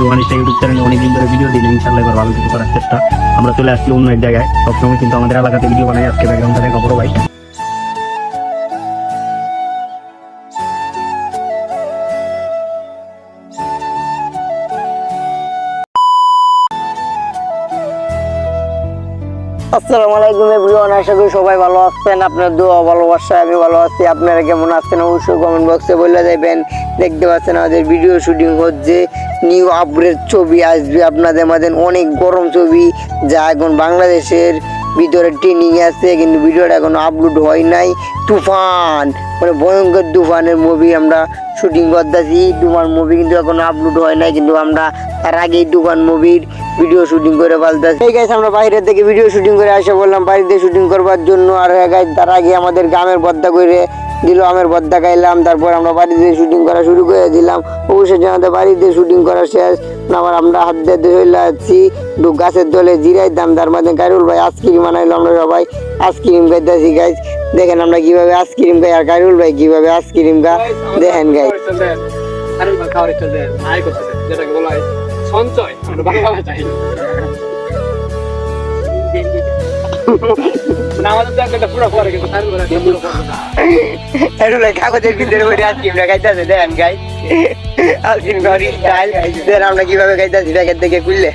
Khairul অনিষ্টা YouTube চ্যানেলে অনেকদিন ধরে ভিডিও দিই না, ইনশাআল্লাহ এবার ভালো কিছু করার চেষ্টা। আমরা চলে আসছি অন্য এক জায়গায়, সবসময় কিন্তু আমাদের এলাকাতে ভিডিও বানাই। আজকে ব্যাকগ্রাউন্ডটা দেখা বড় ভাই। আসসালামু আলাইকুম এভরিওয়ান, আশা করি সবাই ভালো আছেন। আপনার দোয়া ভালোবাসায় আমি ভালো আছি। আপনারা কেমন আছেন অবশ্যই কমেন্ট বক্সে বলে দেবেন। দেখতে পাচ্ছেন আমাদের ভিডিও শুটিং হচ্ছে, নিউ আপগ্রেড ছবি আসবে আপনাদের মাঝে, অনেক গরম ছবি যা এখন বাংলাদেশের ভিতরে ট্রেনিং আছে, কিন্তু ভিডিওটা এখনো আপলোড হয় নাই। তুফান মানে ভয়ঙ্কর তুফানের মুভি আমরা শুটিং করতেছি। তুফান মুভি কিন্তু এখনো আপলোড হয় নাই, কিন্তু আমরা তার আগেই তুফান মুভির ভিডিও শুটিং করে ফেলতেছি। এই গাইস আমরা বাইরে থেকে ভিডিও শুটিং করে আসা বললাম বাড়িতে শুটিং করবার জন্য। আর গাইস তার আগে আমাদের গ্রামের বদ্দা করে দিল, আমের বদ্দা খাইলাম, তারপর আমরা বাড়িতে শুটিং করা শুরু করে দিলাম। অবশ্যই আমাদের বাড়িতে শুটিং করা শেষ, আবার আমরা হাত দিয়ে চলে আসছি গাছের তলে জিরাইতাম। তার মাঝে কাইরুল ভাই আইসক্রিম বানাইলো, আমরা সবাই আইসক্রিম খাইতেছি গাইস। দেখেন আমরা কিভাবে আইসক্রিম খাই আর কাইরুল ভাই কিভাবে আইসক্রিম খা দেখেন গাইস। কাগজের ভিতরে আইসক্রিমটা খাইতেছে দেখেন গাইস। আইসক্রিম খাওয়ার স্টাইল দেখেন আমরা কিভাবে খাইতেছি প্যাকেট থেকে খুললে।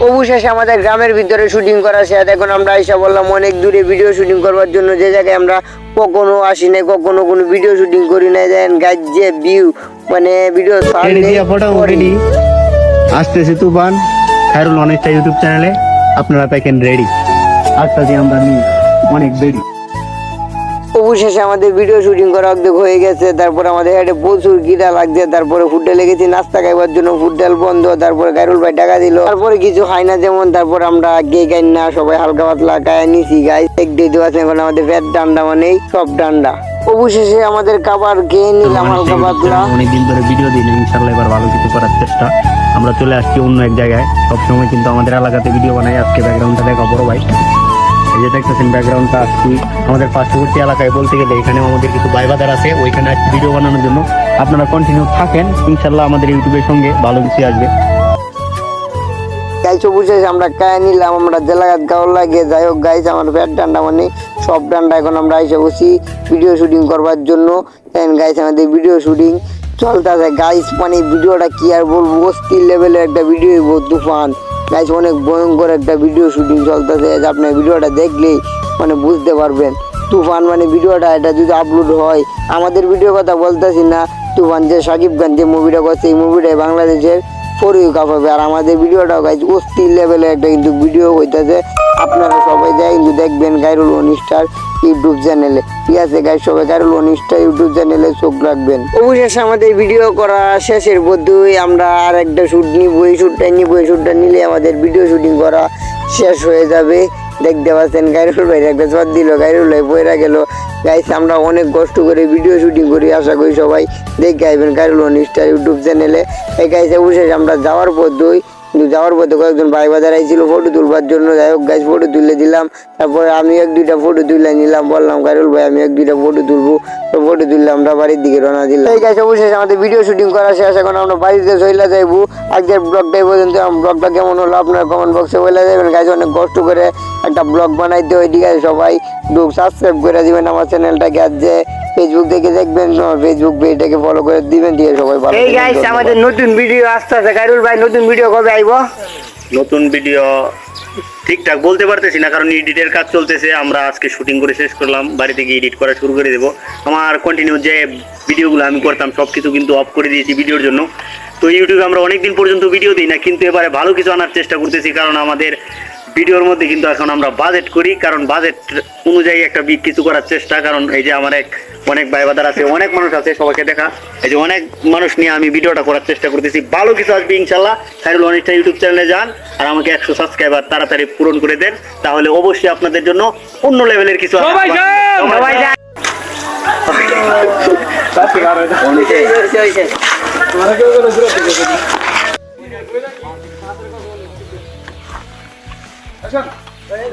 অবশেষে আমাদের গ্রামের ভিতরে শুটিং করা শেষ। এখন আমরা এসে বললাম অনেক দূরে ভিডিও শুটিং করবার জন্য, যে জায়গায় আমরা কখনো আসি নাই, কখনো কোনো ভিডিও শুটিং করি নাই। দেন গাইজ যে ভিউ মানে ভিডিও আসতেছে তুফান খায়রুল অনিষ্টা ইউটিউব চ্যানেলে, আপনারা দেখেন রেডি। আসতেছি আমরা অনেক রেডি। অবশেষে আমাদের ভিডিও শুটিং করা অর্ধেক হয়ে গেছে। তারপর আমাদের হেঁটে প্রচুর খিদা লাগছে, তারপরে হোটেলে গেছি নাস্তা খাইবার জন্য, হোটেল বন্ধ। তারপরে কাইরুল ভাই টাকা দিল, তারপরে কিছু হয় না যেমন। তারপর আমরা গে গাই না সবাই হালকা পাতলা গায়ে নিছি গাই। এক দিয়ে আছে এখন আমাদের পেট ডান্ডা মানে সব ডান্ডা। অবশেষে আমাদের খাবার খেয়ে নিলাম হালকা পাতলা। অনেকদিন ধরে ভিডিও দিই না, ইনশাআল্লাহ এবার ভালো কিছু করার চেষ্টা। আমরা চলে আসছি অন্য এক জায়গায়, সবসময় কিন্তু আমাদের এলাকাতে ভিডিও বানাই। আজকে ব্যাকগ্রাউন্ডটা দেখা বড় ভাই, এই যে দেখতেছেন ব্যাকগ্রাউন্ডটা। আসছি আমাদের পার্শ্ববর্তী এলাকায় বলতে গেলে, এখানেও আমাদের কিছু ভাই বাজার আছে, ওইখানে আসছি ভিডিও বানানোর জন্য। আপনারা কন্টিনিউ থাকেন, ইনশাল্লাহ আমাদের ইউটিউবের সঙ্গে ভালো কিছু আসবে। গাইস অবশেষে আমরা খায় নিলাম, আমরা জেলাঘাট গাওয়ার লাগে। যাই হোক গাইস আমার পেট ডান্ডা মানে সব ডান্ডা। এখন আমরা এসে বসি ভিডিও শুটিং করবার জন্য। গাইস আমাদের ভিডিও শুটিং চলতেছে গাইস, মানে ভিডিওটা কি আর বলবো, অস্থির লেভেলের একটা ভিডিও তুফান গাইস, অনেক ভয়ঙ্কর একটা ভিডিও শুটিং চলতেছে। আপনি ভিডিওটা দেখলেই মানে বুঝতে পারবেন তুফান মানে ভিডিওটা। এটা যদি আপলোড হয়, আমাদের ভিডিওর কথা বলতেছি না, তুফান যে সাকিব খান যে মুভিটা করছে, এই মুভিটাই বাংলাদেশের ফরিও কাঁপাবে। আর আমাদের ভিডিওটাও গাইজ অস্থির লেভেলের একটা কিন্তু ভিডিও হইতেছে। আপনারা সবাই যাই কিন্তু দেখবেন কাইরুল অনিষ্টার ইউটিউব চ্যানেলে, ঠিক আছে গাইজ? সবাই কাইরুল অনিষ্টা ইউটিউব চ্যানেলে চোখ রাখবেন। অবশেষে আমাদের ভিডিও করা শেষের মধ্যেই আমরা আর একটা শ্যুট নিব। এই শ্যুটটা নিলে আমাদের ভিডিও শুটিং করা শেষ হয়ে যাবে। দেখতে পাচ্ছেন কাইরুল ভাই একটা চট দিল, কাইরুল ভাই বইরা গেল। গাইস আমরা অনেক কষ্ট করে ভিডিও শুটিং করি, আশা করি সবাই দেখে আসবেন কাইরুল অনিষ্টা ইউটিউব চ্যানেলে। এই গাইস অবশেষে আমরা যাওয়ার পথে কয়েকজন ভাই বাজার আইছিল ফটো তুলবার জন্য। যাই হোক গাইস ফটো তুলে দিলাম, তারপরে আমি এক দুইটা ফটো তুলে নিলাম, বললাম কাইরুল ভাই আমি এক দুইটা ফটো তুলবো। ফটো তুললে আমরা বাড়ির দিকে রওনা দিলাম। এই গাইস অবশেষে আমাদের ভিডিও শুটিং করা শেষ, এখন আমরা বাড়িতে চলে যাইবো। আজকের ব্লগটা এই পর্যন্ত। ব্লগটা কেমন হলো আপনারা কমেন্ট বক্সে বলে দেবেন গাইস। অনেক কষ্ট করে একটা ব্লগ বানাইতে হয়, ঠিক আছে? সবাই সাবস্ক্রাইব করে দিবেন আমার চ্যানেলটাকে। আর যে ফেসবুক থেকে দেখবেন ফেসবুক পেজটাকে ফলো করে দিবেন, দিয়ে সবাই ভালো। এই গাইস আমাদের নতুন ভিডিও আসতেছে। কাইরুল ভাই নতুন ভিডিও কবে আইবো? নতুন ভিডিও ঠিকঠাক বলতে পারতেছি না, কারণ এডিটের কাজ চলতেছে। আমরা আজকে শুটিং করে শেষ করলাম, বাড়ি থেকে এডিট করা শুরু করে দেবো। আমার কন্টিনিউ যে ভিডিওগুলো আমি করতাম সব কিছু কিন্তু অফ করে দিয়েছি ভিডিওর জন্য। তো ইউটিউবে আমরা অনেকদিন পর্যন্ত ভিডিও দিই না, কিন্তু এবারে ভালো কিছু আনার চেষ্টা করতেছি, কারণ আমাদের ভিডিওর মধ্যে কিন্তু এখন আমরা বাজেট করি, কারণ বাজেট অনুযায়ী একটা কিছু করার চেষ্টা। কারণ এই যে আমার অনেক ভাই বাজার আছে, অনেক মানুষ আছে, সবাইকে দেখা, এই যে অনেক মানুষ নিয়ে আমি ভিডিওটা করার চেষ্টা করতেছি। ভালো কিছু আসবে ইনশাল্লাহ। খায়রুল অনিষ্টা ইউটিউব চ্যানেলে যান আর আমাকে 100 সাবস্ক্রাইবার তাড়াতাড়ি পূরণ করে দেন, তাহলে অবশ্যই আপনাদের জন্য অন্য লেভেলের কিছু আসবে। এই